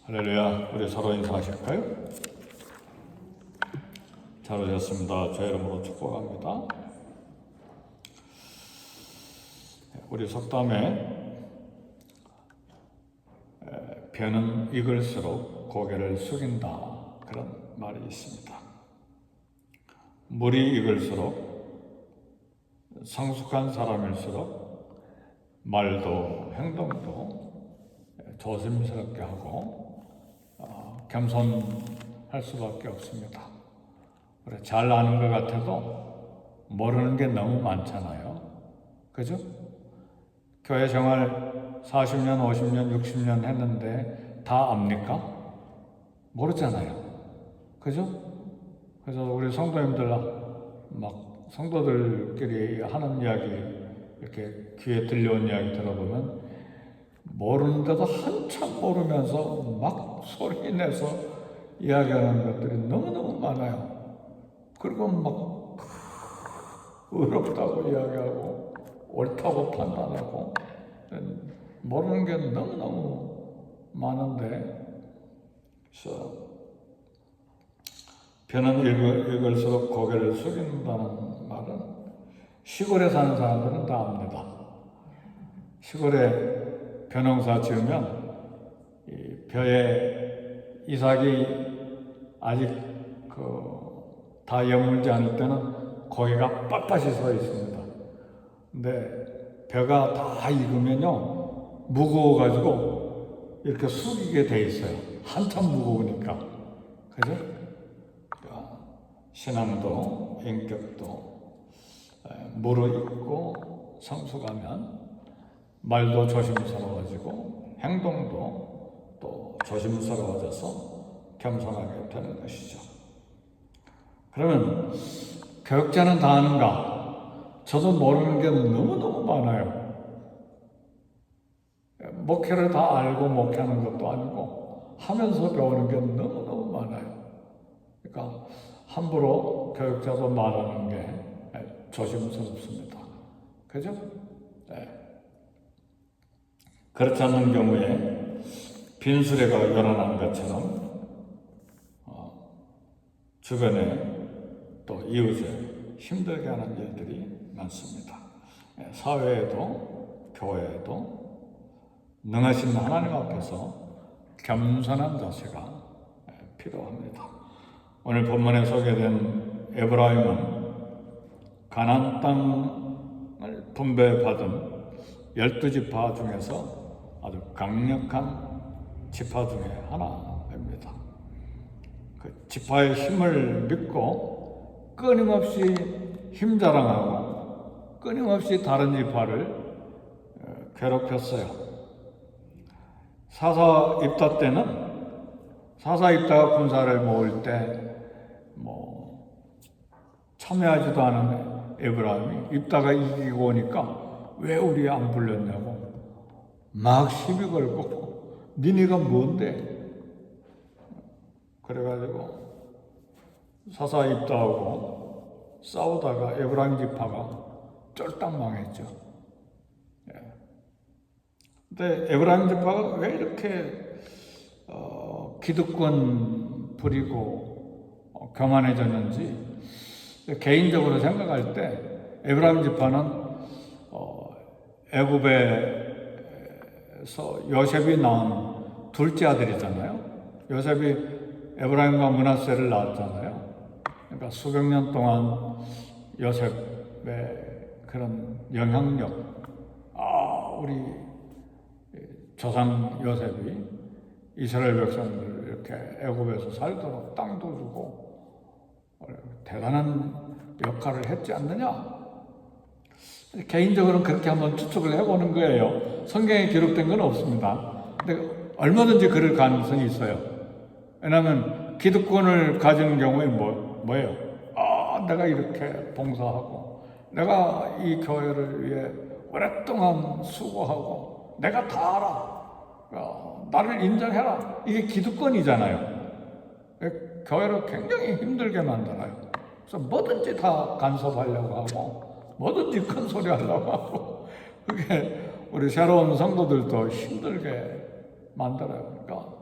할렐루야. 우리 서로 인사하실까요? 잘 오셨습니다. 저 이름으로 축복합니다. 우리 속담에 벼는 익을수록 고개를 숙인다, 그런 말이 있습니다. 물이 익을수록 성숙한 사람일수록 말도 행동도 조심스럽게 하고 겸손할 수밖에 없습니다. 잘 아는 것 같아도 모르는 게 너무 많잖아요. 그죠? 교회 생활 40년, 50년, 60년 했는데 다 압니까? 모르잖아요. 그죠? 그래서 우리 성도님들 막 성도들끼리 하는 이야기, 이렇게 귀에 들려온 이야기 들어보면 모르는데도 한참 모르면서 막 소리 내서 이야기하는 것들이 너무너무 많아요. 그리고 막 어렵다고 이야기하고 옳다고 판단하고 모르는 게 너무너무 많은데, 그래서 벼는 익을수록 고개를 숙인다는 말은 시골에 사는 사람들은 다 압니다. 시골에 벼농사 지으면 이 벼에 이삭이 아직 다 여물지 않을 때는 고개가 빳빳이 서 있습니다. 근데 벼가 다 익으면요, 무거워가지고 이렇게 숙이게 돼 있어요. 한참 무거우니까. 그죠? 신앙도 인격도 무르익고 성숙하면 말도 조심스러워지고 행동도 또 조심스러워져서 겸손하게 되는 것이죠. 그러면 교육자는 다 아는가? 저도 모르는 게 너무너무 많아요. 목회를 다 알고 목회하는 것도 아니고 하면서 배우는 게 너무너무 많아요. 그러니까 함부로 교육자도 말하는 게 조심스럽습니다. 그죠? 네. 그렇지 않는 경우에 빈수레가 일어난 것처럼 주변에 또 이웃을 힘들게 하는 일들이 많습니다. 사회에도 교회에도 능하신 하나님 앞에서 겸손한 자세가 필요합니다. 오늘 본문에 소개된 에브라임은 가나안 땅을 분배받은 12지파 중에서 아주 강력한 지파 중에 하나입니다. 그 지파의 힘을 믿고 끊임없이 힘 자랑하고 끊임없이 다른 지파를 괴롭혔어요. 사사 입다 때는 사사 입다가 군사를 모을 때 참여하지도 않은 에브라임이 입다가 이기고 오니까 왜 우리 안 불렸냐고 막 시비 걸고 니네가 뭔데? 그래가지고 사사 입다하고 싸우다가 에브라임 지파가 쫄딱 망했죠. 근데 에브라임 지파가 왜 이렇게 기득권 부리고 교만해졌는지 개인적으로 생각할 때 에브라임 지파는 애굽에서 요셉이 낳은 둘째 아들이잖아요. 요셉이 에브라임과 므낫세를 낳았잖아요. 그러니까 수백 년 동안 요셉의 그런 영향력, 우리 조상 요셉이 이스라엘 백성들 이렇게 애굽에서 살도록 땅도 주고 대단한 역할을 했지 않느냐? 개인적으로는 그렇게 한번 추측을 해보는 거예요. 성경에 기록된 건 없습니다. 근데 얼마든지 그럴 가능성이 있어요. 왜냐하면 기득권을 가지는 경우에 뭐예요? 내가 이렇게 봉사하고 내가 이 교회를 위해 오랫동안 수고하고 내가 다 알아. 나를 인정해라. 이게 기득권이잖아요. 교회를 굉장히 힘들게 만들어요. 그래서 뭐든지 다 간섭하려고 하고 뭐든지 큰 소리 하려고 하고 그게 우리 새로운 성도들도 힘들게 만들어요. 그러니까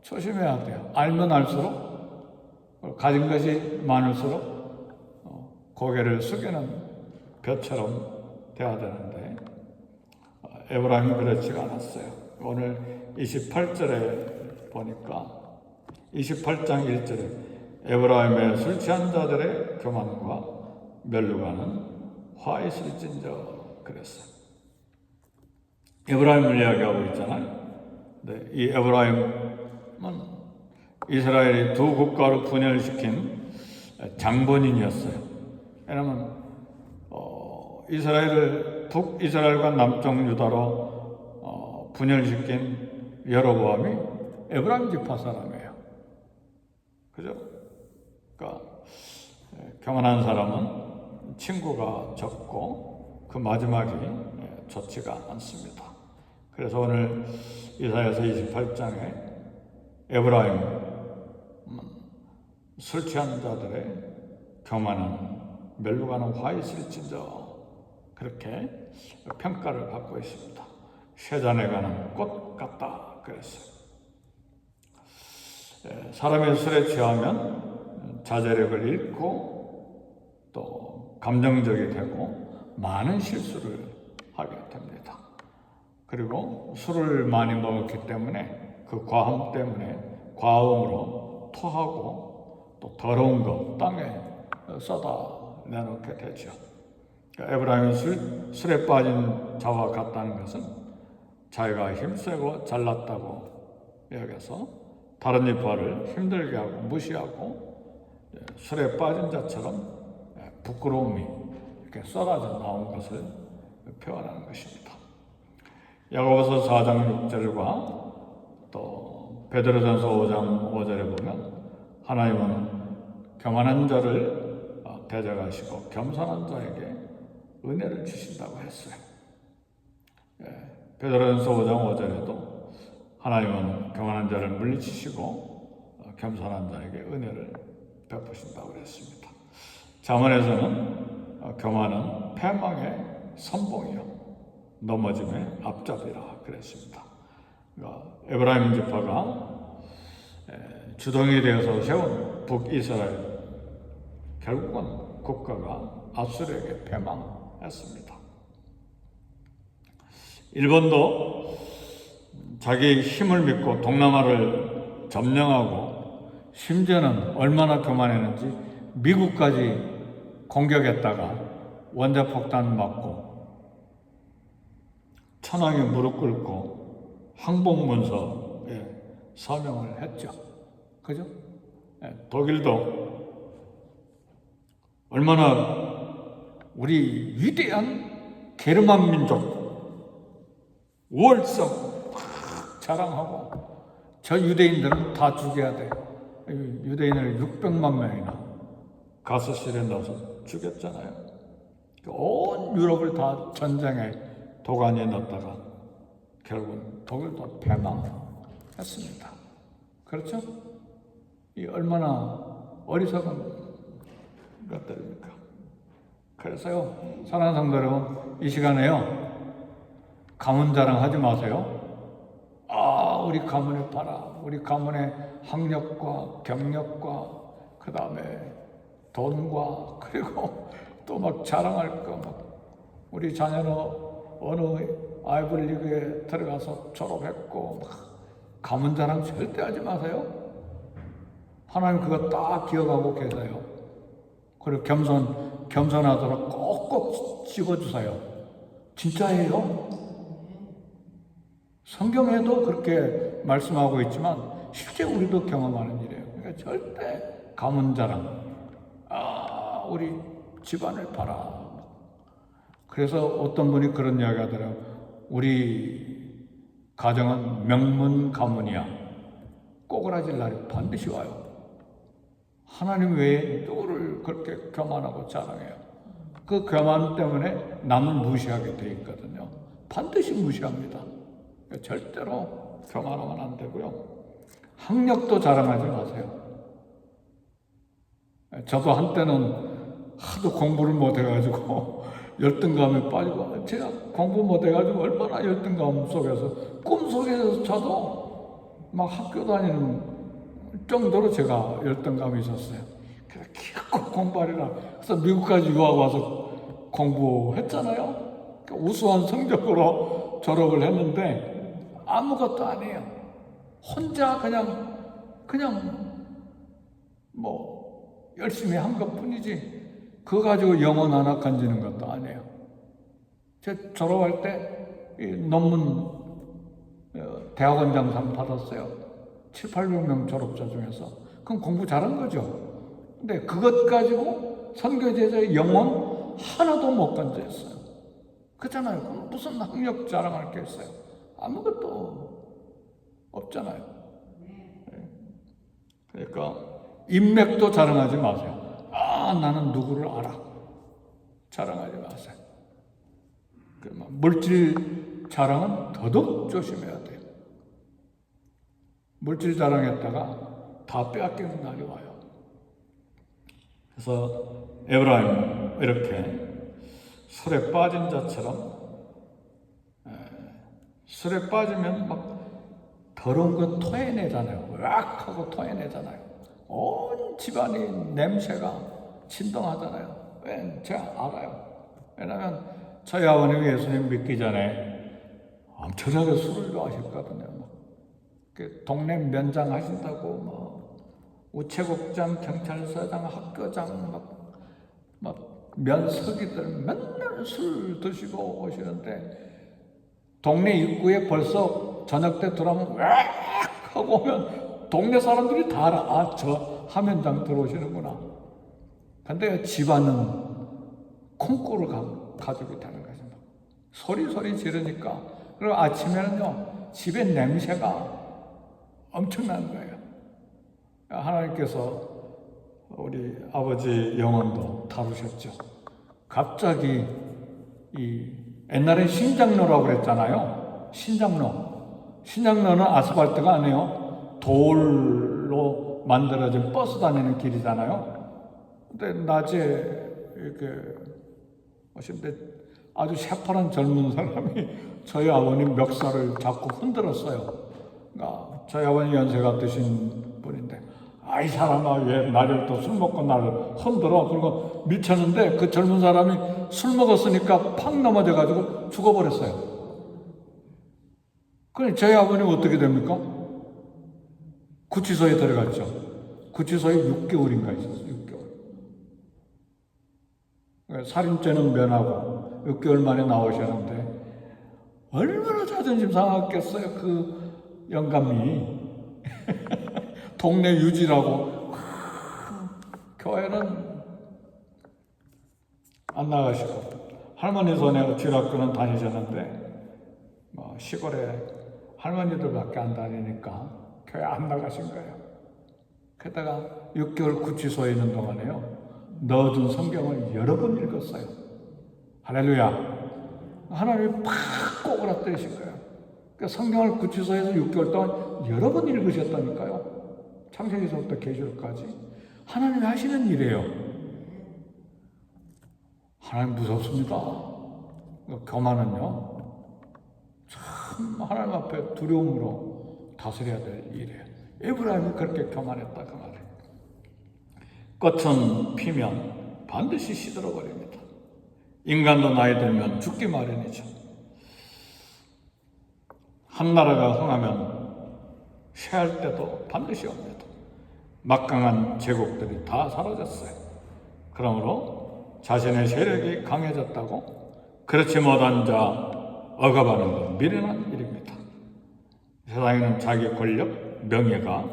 조심해야 돼요. 알면 알수록, 가진 것이 많을수록 고개를 숙이는 벼처럼 돼야 되는데 에브라임은 그렇지가 않았어요. 오늘 28절에 보니까 28장 1절에 에브라임의 술 취한 자들의 교만과 멸류관은 화 있을진저 그랬어요. 에브라임을 이야기하고 있잖아요. 네, 이 에브라임은 이스라엘이 두 국가로 분열시킨 장본인이었어요. 왜냐하면 이스라엘을 북이스라엘과 남쪽 유다로 분열시킨 여로보암이 에브라임 지파 사람이에요. 그죠? 그러니까 교만한 사람은 친구가 적고 그 마지막이 좋지가 않습니다. 그래서 오늘 이사야서 28장에 에브라임 술 취한 자들의 교만은 멸류관은 화 있을진저 그렇게 평가를 받고 있습니다. 쇠잔에 가는 꽃 같다 그랬어요. 사람이 술에 취하면 자제력을 잃고 또 감정적이 되고 많은 실수를 하게 됩니다. 그리고 술을 많이 먹었기 때문에 그 과함 때문에 과음으로 토하고 또 더러운 것 땅에 쏟아내놓게 되죠. 에브라임이 술에 빠진 자와 같다는 것은 자기가 힘세고 잘났다고 여겨서 다른 지파를 힘들게 하고 무시하고 술에 빠진 자처럼 부끄러움이 이렇게 쏟아져 나온 것을 표현하는 것입니다. 야고보서 4장 6절과 또 베드로전서 5장 5절에 보면 하나님은 교만한 자를 대적하시고 겸손한 자에게 은혜를 주신다고 했어요. 베드로전서 5장 5절에도 하나님은 교만한 자를 물리치시고 겸손한 자에게 은혜를 베푸신다고 했습니다. 잠언에서는 교만은 패망의 선봉이요 넘어짐의 앞잡이라 그랬습니다. 그러니까 에브라임 지파가 주동이 되어서 세운 북이스라엘 결국은 국가가 아수르에게 패망했습니다. 일본도 자기 힘을 믿고 동남아를 점령하고 심지어는 얼마나 교만했는지 미국까지 공격했다가 원자폭탄 맞고 천황이 무릎 꿇고 항복문서에 서명을 했죠. 그죠? 독일도 얼마나 우리 위대한 게르만 민족 우월성 자랑하고 저 유대인들은 다 죽여야 돼. 유대인을 600만 명이나 가스실에 넣어서 죽였잖아요. 온 유럽을 다 전쟁에 도가니에 넣었다가 결국은 독일도 패망했습니다. 그렇죠? 이 얼마나 어리석은 것들입니까? 그래서요, 사랑하는 성도 여러분, 이 시간에요, 가문 자랑하지 마세요. 우리 가문에 봐라. 우리 가문의 학력과 경력과 그 다음에 돈과 그리고 또 막 자랑할 거 막 우리 자녀는 어느 아이브리그에 들어가서 졸업했고 막 가문 자랑 절대 하지 마세요. 하나님 그거 딱 기억하고 계세요. 그리고 겸손하도록 꼭꼭 집어주세요. 진짜예요. 성경에도 그렇게 말씀하고 있지만 실제 우리도 경험하는 일이에요. 그러니까 절대 가문 자랑, 우리 집안을 봐라. 그래서 어떤 분이 그런 이야기 하더라고요. 우리 가정은 명문 가문이야. 꼬그라질 날이 반드시 와요. 하나님 외에 누구를 그렇게 교만하고 자랑해요. 그 교만 때문에 남을 무시하게 돼 있거든요. 반드시 무시합니다. 절대로 교만하면 안 되고요. 학력도 자랑하지 마세요. 저도 한때는 하도 공부를 못해가지고 열등감에 빠지고, 제가 공부 못해가지고 얼마나 열등감 속에서 꿈속에서 저도 막 학교 다니는 정도로 제가 열등감이 있었어요. 그래서 기껏 공부하리라. 그래서 미국까지 유학 와서 공부했잖아요. 우수한 성적으로 졸업을 했는데 아무것도 아니에요. 혼자 그냥 뭐 열심히 한 것뿐이지 그거 가지고 영혼 하나 건지는 것도 아니에요. 제가 졸업할 때 이 논문 대학원장상 받았어요. 700~800명 졸업자 중에서. 그럼 공부 잘한 거죠. 근데 그것 가지고 선교제자의 영혼 하나도 못 건졌어요. 그렇잖아요. 그럼 무슨 학력 자랑할 게 있어요? 아무것도 없잖아요. 그러니까 인맥도 자랑하지 마세요. 나는 누구를 알아. 자랑하지 마세요. 물질 자랑은 더더욱 조심해야 돼요. 물질 자랑했다가 다 빼앗기는 날이 와요. 그래서 에브라임 이렇게 술에 빠진 자처럼 술에 빠지면 막 더러운 거 토해내잖아요. 으악 하고 토해내잖아요. 온 집안이 냄새가 진동하잖아요. 왜? 제가 알아요. 왜냐하면 저희 아버님이 예수님 믿기 전에 엄청나게 술을 좋아하셨거든요. 동네 면장 하신다고 우체국장, 경찰서장, 학교장 면석이들 맨날 술 드시고 오시는데 동네 입구에 벌써 저녁 때 들어오면 으악 하고 오면 동네 사람들이 다 알아. 저 하면장 들어오시는구나. 근데 집안은 콩고를 가지고 되는 거죠. 소리 지르니까. 그리고 아침에는요, 집에 냄새가 엄청난 거예요. 하나님께서 우리 아버지 영혼도 다루셨죠. 갑자기 옛날에 신장로라고 그랬잖아요. 신장로는 아스팔트가 아니에요. 돌로 만들어진 버스 다니는 길이잖아요. 근데 낮에 이렇게 오시는데 아주 새파란 젊은 사람이 저희 아버님 멱살을 잡고 흔들었어요. 저희 아버님 연세가 드신 분인데, 이 사람아 왜 나를 또 술 먹고 나를 흔들어? 그리고 밀쳤는데 그 젊은 사람이 술 먹었으니까 팍 넘어져가지고 죽어버렸어요. 그럼 저희 아버님 어떻게 됩니까? 구치소에 들어갔죠. 구치소에 6개월인가 있었어요. 6개월. 살인죄는 면하고 6개월 만에 나오셨는데 얼마나 자존심 상했겠어요. 그 영감이 동네 유지라고 교회는 안 나가시고 할머니 손에 주일학교는 다니셨는데 시골에 할머니들밖에 안 다니니까 교회 안 나가신 거예요. 게다가 6개월 구치소에 있는 동안에요, 넣어준 성경을 여러 번 읽었어요. 할렐루야. 하나님이 팍 꼬그라뜨리신 거예요. 그러니까 성경을 구치소에서 6개월 동안 여러 번 읽으셨다니까요. 창세기서부터 계시록까지. 하나님이 하시는 일이에요. 하나님 무섭습니다. 교만은요, 참 하나님 앞에 두려움으로 다스려야 될 일이에요. 에브라임이 그렇게 교만했다 그 말이에요. 꽃은 피면 반드시 시들어버립니다. 인간도 나이 들면 죽기 마련이죠. 한 나라가 흥하면 쇠할 때도 반드시 옵니다. 막강한 제국들이 다 사라졌어요. 그러므로 자신의 세력이 강해졌다고 그렇지 못한 자 억압하는 건 미련한 일입니다. 세상에는 자기 권력, 명예가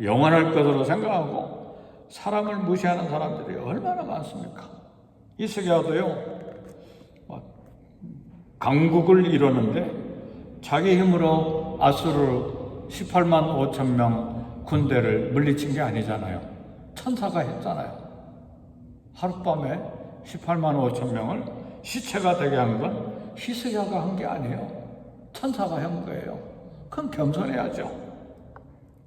영원할 것으로 생각하고 사람을 무시하는 사람들이 얼마나 많습니까? 이스기야도요, 강국을 이루는데 자기 힘으로 아수르 18만 5천 명 군대를 물리친 게 아니잖아요. 천사가 했잖아요. 하룻밤에 18만 5천 명을 시체가 되게 한 건 히스기야가 한 게 아니에요. 천사가 한 거예요. 그럼 겸손해야죠.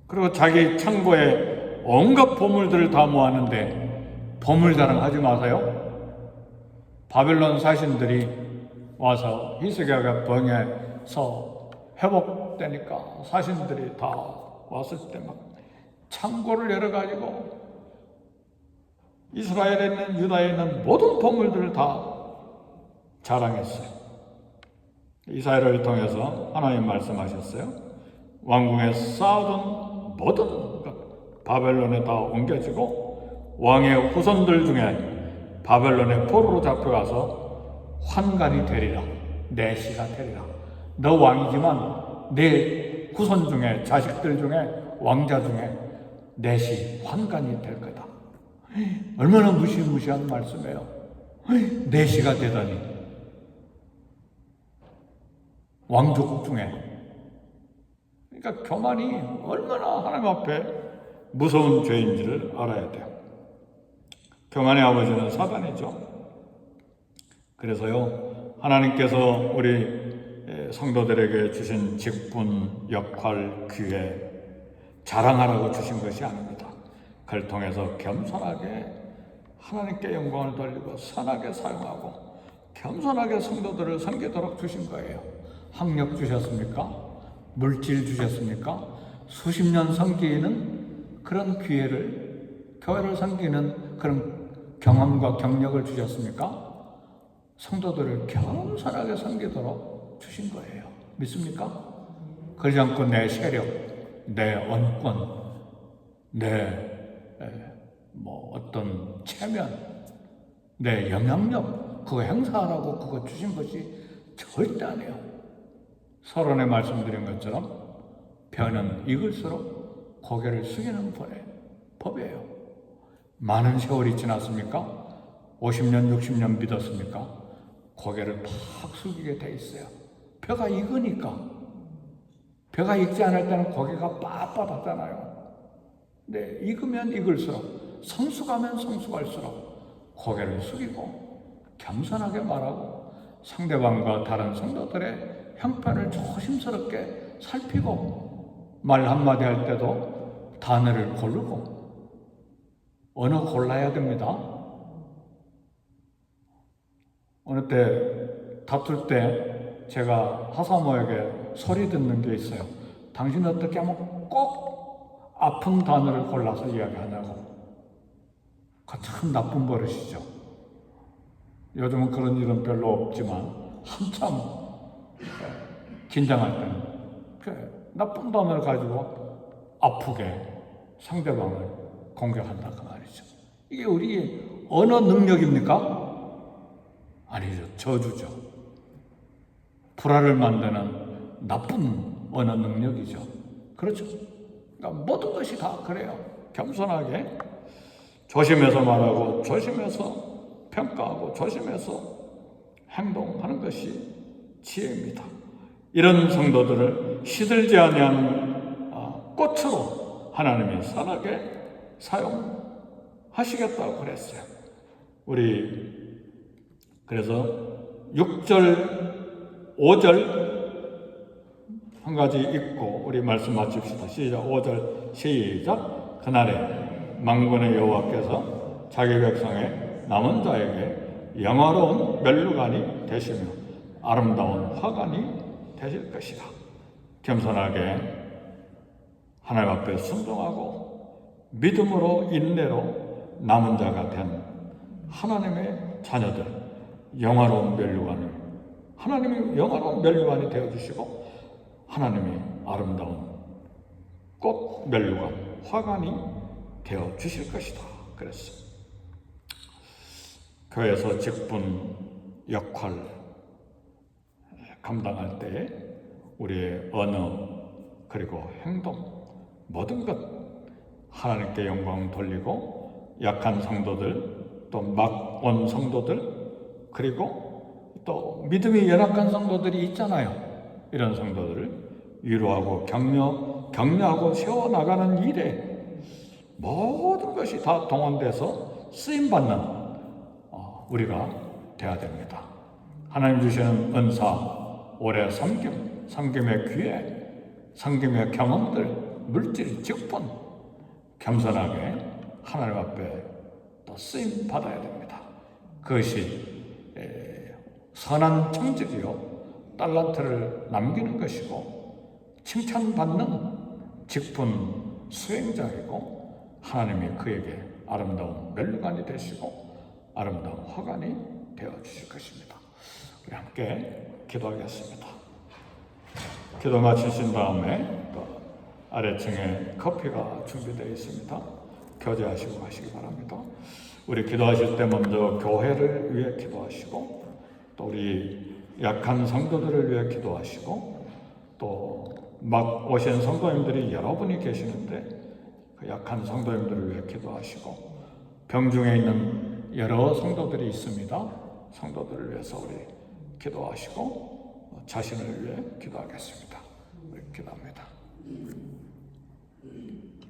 그리고 자기 창고에 온갖 보물들을 다 모았는데 보물 자랑하지 마세요. 바벨론 사신들이 와서 히스기야가 병에서 회복되니까 사신들이 다 왔을 때 막 창고를 열어가지고 이스라엘에 있는 유다에 있는 모든 보물들을 다 자랑했어요. 이사야를 통해서 하나님 말씀하셨어요. 왕궁에 쌓아둔 모든 것 바벨론에 다 옮겨지고 왕의 후손들 중에 바벨론의 포로로 잡혀가서 환관이 되리라. 내 시가 되리라. 너 왕이지만 내 후손 중에 자식들 중에 왕자 중에 내 시 환관이 될 거다. 얼마나 무시무시한 말씀이에요. 내 시가 되다니. 왕족 중에. 그러니까 교만이 얼마나 하나님 앞에 무서운 죄인지를 알아야 돼요. 교만의 아버지는 사단이죠. 그래서요, 하나님께서 우리 성도들에게 주신 직분, 역할, 기회 자랑하라고 주신 것이 아닙니다. 그걸 통해서 겸손하게 하나님께 영광을 돌리고 선하게 사용하고 겸손하게 성도들을 섬기도록 주신 거예요. 학력 주셨습니까? 물질 주셨습니까? 수십 년 섬기는 그런 기회를, 교회를 섬기는 그런 경험과 경력을 주셨습니까? 성도들을 겸손하게 섬기도록 주신 거예요. 믿습니까? 그러지 않고 내 세력, 내 언권, 내 어떤 체면, 내 영향력 그거 행사하라고 그거 주신 것이 절대 아니에요. 서론에 말씀드린 것처럼 벼는 익을수록 고개를 숙이는 법이에요. 많은 세월이 지났습니까? 50년, 60년 믿었습니까? 고개를 팍 숙이게 돼 있어요. 벼가 익으니까. 벼가 익지 않을 때는 고개가 빳빳하잖아요. 네, 익으면 익을수록, 성숙하면 성숙할수록 고개를 숙이고 겸손하게 말하고 상대방과 다른 성도들의 형편을 조심스럽게 살피고 말 한마디 할 때도 단어를 고르고 언어 골라야 됩니다. 어느 때 다툴 때 제가 하사모에게 소리 듣는 게 있어요. 당신 어떻게 하면 꼭 아픈 단어를 골라서 이야기하냐고. 그거 참 나쁜 버릇이죠. 요즘은 그런 일은 별로 없지만 한참 긴장할 때는 나쁜 단어를 가지고 아프게 상대방을 공격한다 그 말이죠. 이게 우리의 언어 능력입니까? 아니죠. 저주죠. 불화를 만드는 나쁜 언어 능력이죠. 그렇죠. 그러니까 모든 것이 다 그래요. 겸손하게 조심해서 말하고 조심해서 평가하고 조심해서 행동하는 것이 지혜입니다. 이런 성도들을 시들지 아니하는 꽃으로 하나님이 선하게 사용하시겠다고 그랬어요. 우리 그래서 6절, 5절 한 가지 읽고 우리 말씀 마칩시다. 시작. 5절 시작. 그날에 만군의 여호와께서 자기 백성의 남은 자에게 영화로운 멸류관이 되시며 아름다운 화관이 되실 것이다. 겸손하게 하나님 앞에 순종하고 믿음으로 인내로 남은 자가 된 하나님의 자녀들 영화로운 멸류관을 하나님이 영화로운 멸류관이 되어주시고 하나님이 아름다운 꽃 멸류관 화관이 되어주실 것이다 그랬어요. 교회에서 직분 역할 감당할 때 우리의 언어 그리고 행동 모든 것 하나님께 영광 돌리고 약한 성도들 또 막 온 성도들 그리고 또 믿음이 연약한 성도들이 있잖아요. 이런 성도들을 위로하고 격려하고 세워나가는 일에 모든 것이 다 동원돼서 쓰임받는 우리가 되어야 됩니다. 하나님 주시는 은사, 오래 섬김의 기회, 섬김의 경험들, 물질, 직분 겸손하게 하나님 앞에 또 쓰임 받아야 됩니다. 그것이 선한 청직이요 달란트를 남기는 것이고 칭찬받는 직분 수행자이고 하나님이 그에게 아름다운 멸류관이 되시고 아름다운 화관이 되어주실 것입니다. 우리 함께 기도하겠습니다. 기도 마치신 다음에 또 아래층에 커피가 준비되어 있습니다. 교제하시고 가시기 바랍니다. 우리 기도하실 때 먼저 교회를 위해 기도하시고 또 우리 약한 성도들을 위해 기도하시고 또 막 오신 성도님들이 여러분이 계시는데 그 약한 성도님들을 위해 기도하시고 병중에 있는 여러 성도들이 있습니다. 성도들을 위해서 우리 기도하시고 자신을 위해 기도하겠습니다. 우리 기도합니다.